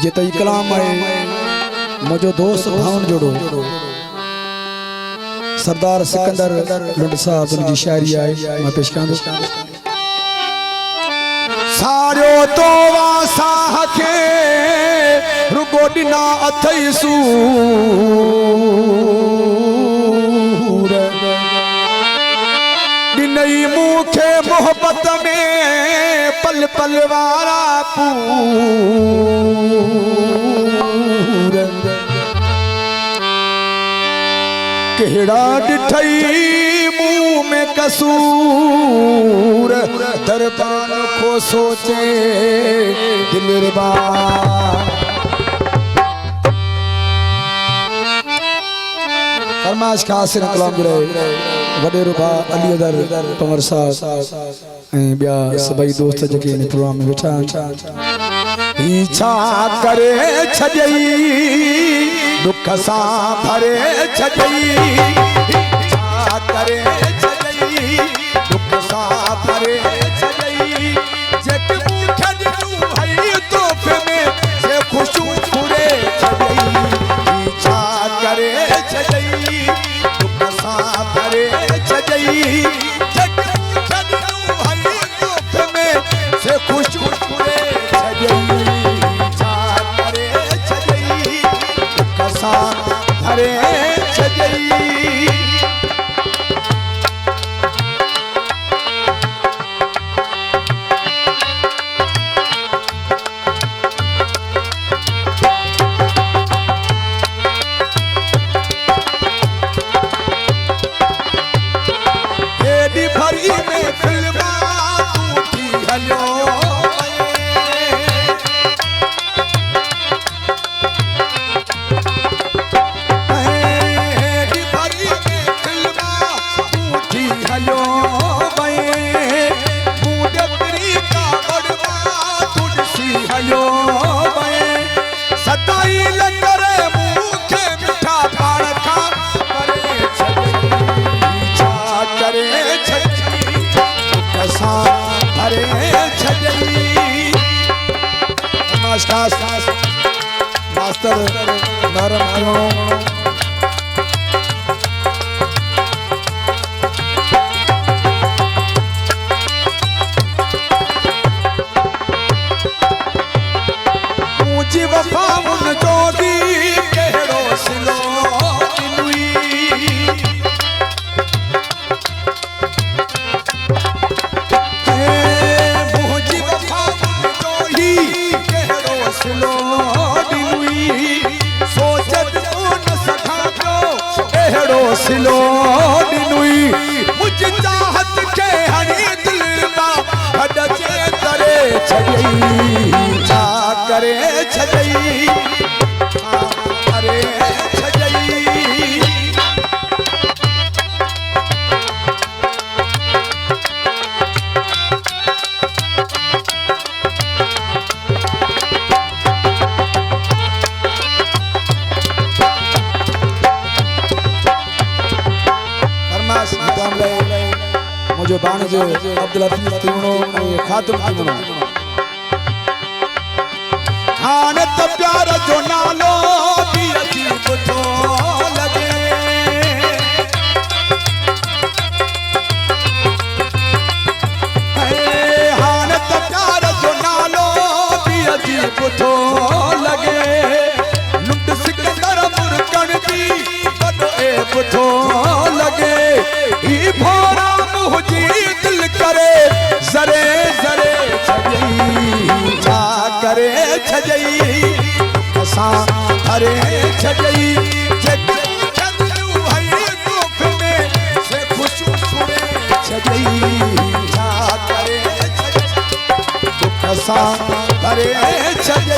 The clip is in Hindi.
जिते कलाम है मुझो दोस्त भावन जोड़ो सरदार सिकंदर लुंड साहब उनकी शायरी है मैं पेश करूं सारो तो वासा हके रुगोडिना अथई सूर दिनई मुखे मोहब्बत में पल पल वारा पूर केड़ा डिठई मुंह में कसूर दरबार को सोचे दिलरबा फरमाइश खास कलाम जरे वडे रुबा अली अदर पमर साहब बिया सभई दोस्त जके इन प्रोग्राम में बैठा इच्छा करे छजई दुख सा भरे छजई इच्छा करे छजई दुख सा भरे छजई जके मुखे दिनु हई तोहफे में से खुशू पूरे छजई इच्छा करे छजई दुख सा भरे छजई जके मुखे दिनु हई तोहफे में से खुशू पूरे छजई हरे छजई एडी भरी में फिल्मा टूटी हलो मास्टर नरम ऊंची वफा उन जोड़ी केड़ो सिलो दिनुई ऊंची वफा उन जोड़ी केड़ो सिलो दिनुई सोचत उन सखा जो केड़ो सिलो दिनुई मुझ चाहत के हनी दिल दा हद जे करे छई करे छजई करे छजई फरमाइश निकाम ले मुझे बाणजे अब्दुल हफीज तिमनो खातम तिमनो आनत प्यार जो नालो भी अजीब तो लगे आनत प्यार जो नालो भी अजीब तो लगे लुट सिकंदर मुरकन की बड़ो ऐब तो लगे ई भोरा मुझी दिल करे जरे जरे छजई जा करे छजई कसा करे छजई जेके छजू है दुख में से खुश सुरे छजई छा करे दुख सा करे छजई